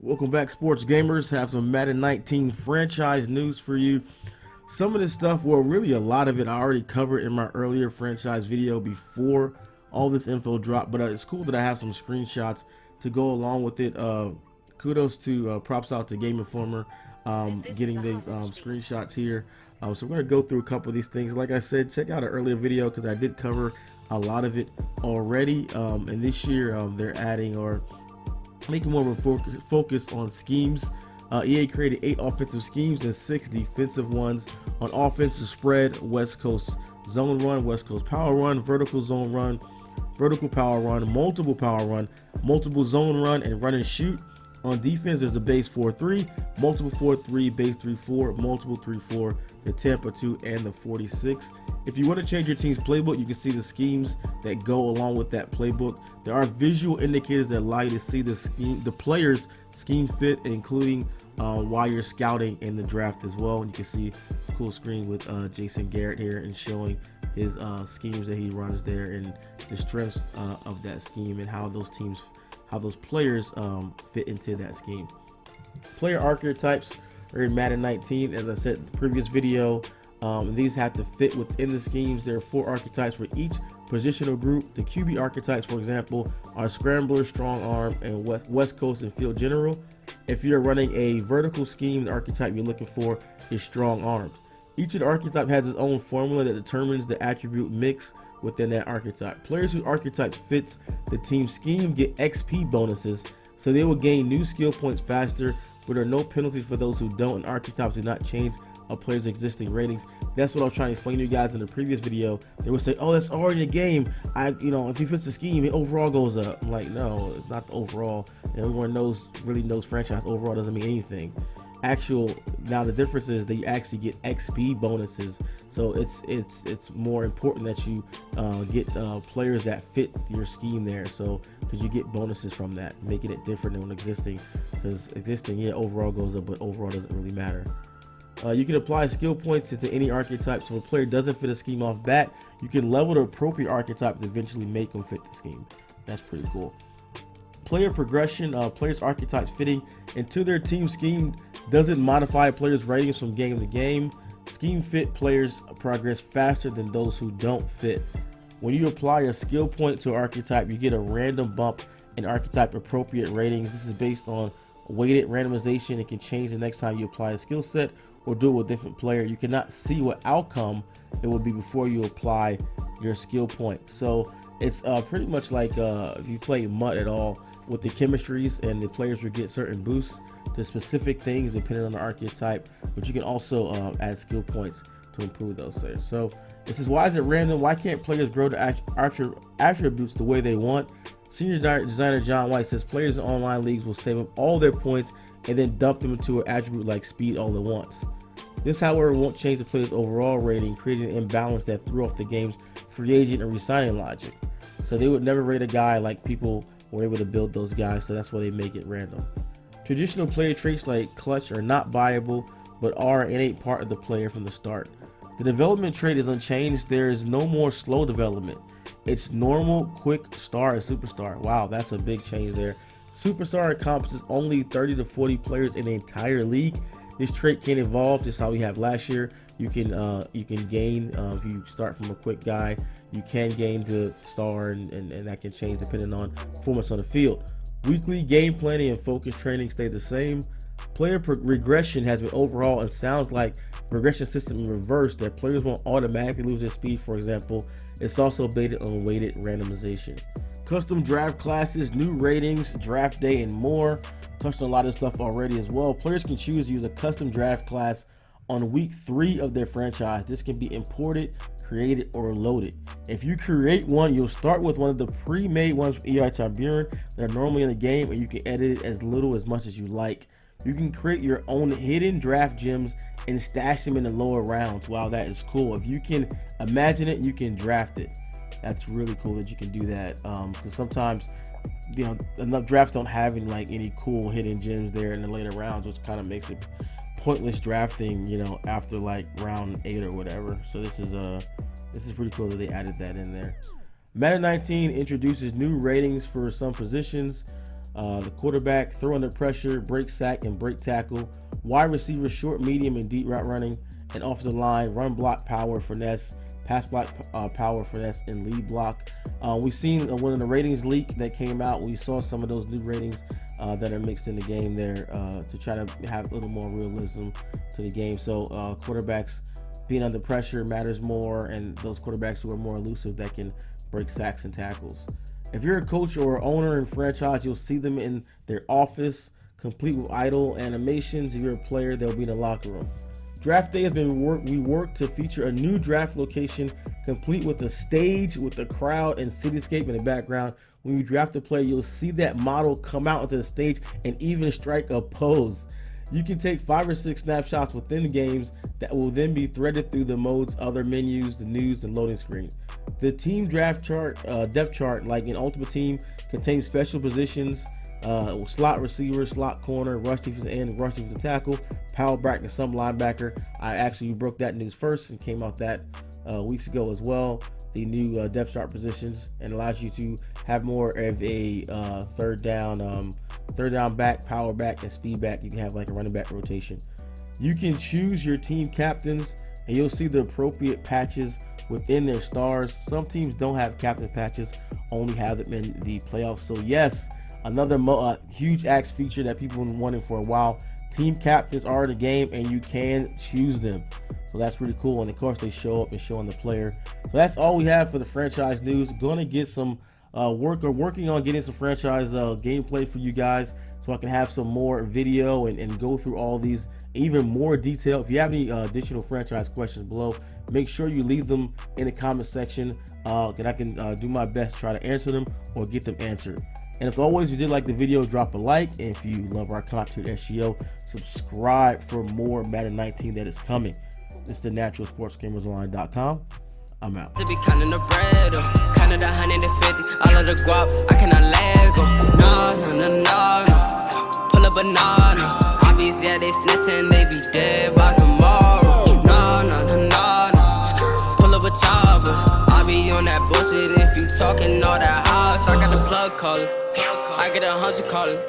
Welcome back, sports gamers. Have some Madden 19 franchise news for you. Some of this stuff, well, really a lot of it I already covered in my earlier franchise video before all this info dropped, but it's cool that I have some screenshots to go along with it. Kudos to props out to Game Informer getting these screenshots here. So we're going to go through a couple of these things. Like I said, check out an earlier video because I did cover a lot of it already. And this year they're adding or making more of a focus on schemes. EA created 8 offensive schemes and 6 defensive ones. On offense, the spread, West Coast zone run, West Coast power run, vertical zone run, vertical power run, multiple zone run, and run and shoot. On defense, there's the base 4-3, multiple 4-3, base 3-4, multiple 3-4, the Tampa 2, and the 46. If you want to change your team's playbook, you can see the schemes that go along with that playbook. There are visual indicators that allow you to see the player's scheme fit, including while you're scouting in the draft as well. And you can see a cool screen with Jason Garrett here and showing his schemes that he runs there and the strengths of that scheme and how those players fit into that scheme. Player archetypes are in Madden 19. As I said in the previous video, these have to fit within the schemes. There are 4 archetypes for each positional group. The QB archetypes, for example, are scrambler, strong arm, and west coast and field general. If you're running a vertical scheme, the archetype you're looking for is strong armed. Each of the archetype has its own formula that determines the attribute mix within that archetype. Players whose archetype fits the team scheme get XP bonuses, so they will gain new skill points faster, but there are no penalties for those who don't, and archetypes do not change a player's existing ratings. That's what I was trying to explain to you guys in the previous video. They would say, oh, that's already a game. If he fits the scheme, it overall goes up. I'm like, no, it's not the overall. And everyone really knows franchise overall doesn't mean anything. Now the difference is that you actually get XP bonuses, so it's more important that you get players that fit your scheme there, so because you get bonuses from that, making it different than existing, because existing, yeah, overall goes up, but overall doesn't really matter. You can apply skill points into any archetype, so if a player doesn't fit a scheme off bat, you can level the appropriate archetype to eventually make them fit the scheme. That's pretty cool. Player progression, players' archetypes fitting into their team scheme doesn't modify players' ratings from game to game. Scheme fit players progress faster than those who don't fit. When you apply a skill point to an archetype, you get a random bump in archetype appropriate ratings. This is based on weighted randomization. It can change the next time you apply a skill set or do it with a different player. You cannot see what outcome it will be before you apply your skill point. So it's pretty much like if you play MUT at all, with the chemistries, and the players will get certain boosts to specific things depending on the archetype, but you can also add skill points to improve those things. So this is, why is it random? Why can't players grow the attributes the way they want? Senior designer John White says players in online leagues will save up all their points and then dump them into an attribute like speed all at once. This, however, won't change the player's overall rating, creating an imbalance that threw off the game's free agent and resigning logic. So they would never rate a guy like people were able to build those guys, so that's why they make it random. Traditional player traits like clutch are not viable, but are an innate part of the player from the start. The development trait is unchanged. There is no more slow development. It's normal, quick, star, and superstar. Wow, that's a big change there. Superstar encompasses only 30 to 40 players in the entire league. This trait can evolve, just how we have last year. You can gain if you start from a quick guy. You can gain to star, and that can change depending on performance on the field. Weekly game planning and focus training stay the same. Player regression has been overhauled and sounds like regression system in reverse, that players won't automatically lose their speed, for example. It's also based on weighted randomization. Custom draft classes, new ratings, draft day, and more. Touched on a lot of stuff already as well. Players can choose to use a custom draft class on week 3 of their franchise. This can be imported, created, or loaded. If you create one, you'll start with one of the pre-made ones from EI Tiburon that are normally in the game, and you can edit it as little as much as you like. You can create your own hidden draft gems and stash them in the lower rounds. Wow, that is cool. If you can imagine it, you can draft it. That's really cool that you can do that, because sometimes enough drafts don't have any cool hidden gems there in the later rounds, which kind of makes it pointless drafting after like round 8 or whatever. So this is pretty cool that they added that in there. Madden 19 introduces new ratings for some positions. The quarterback, throw under pressure, break sack, and break tackle. Wide receiver, short, medium, and deep route running. And offensive line, run block, power, finesse, pass block, power, finesse, and lead block. We've seen one of the ratings leak that came out. We saw some of those new ratings that are mixed in the game there to try to have a little more realism to the game. So quarterbacks being under pressure matters more, and those quarterbacks who are more elusive that can break sacks and tackles. If you're a coach or owner in franchise, you'll see them in their office, complete with idle animations. If you're a player, they'll be in the locker room. Draft day has been reworked to feature a new draft location, complete with a stage with the crowd and cityscape in the background. When you draft a player, you'll see that model come out onto the stage and even strike a pose. You can take 5 or 6 snapshots within the games that will then be threaded through the mode's other menus, the news, and loading screen. The team draft chart, depth chart, like in Ultimate Team, contains special positions, slot receiver, slot corner, rush defensive end, rush defensive tackle, power back, and some linebacker. I actually broke that news first and came out that weeks ago as well. The new depth chart positions, and allows you to have more of a third down back, power back, and speed back. You can have like a running back rotation. You can choose your team captains, and you'll see the appropriate patches within their stars. Some teams don't have captain patches, only have them in the playoffs. So yes, another huge axe feature that people have been wanting for a while. Team captains are in the game, and you can choose them. So that's really cool. And of course, they show up and show on the player. So that's all we have for the franchise news. Going to get some working on getting some franchise gameplay for you guys, so I can have some more video and go through all these even more detail. If you have any additional franchise questions below, make sure you leave them in the comment section, and I can do my best to try to answer them or get them answered. And as always, if you did like the video, drop a like. And if you love our content at SGO, subscribe for more Madden 19 that is coming. This is the naturalsportsgamersonline.com. I'm out. To be counting the bread, counting the 150, all of the guap, I cannot let go. No. Pull a banana. Obvious, yeah, they snitching, they be dead by tomorrow. No. Pull up a chopper. I be on that bullshit if you talking all that house. I got the plug calling, I get 100 calling.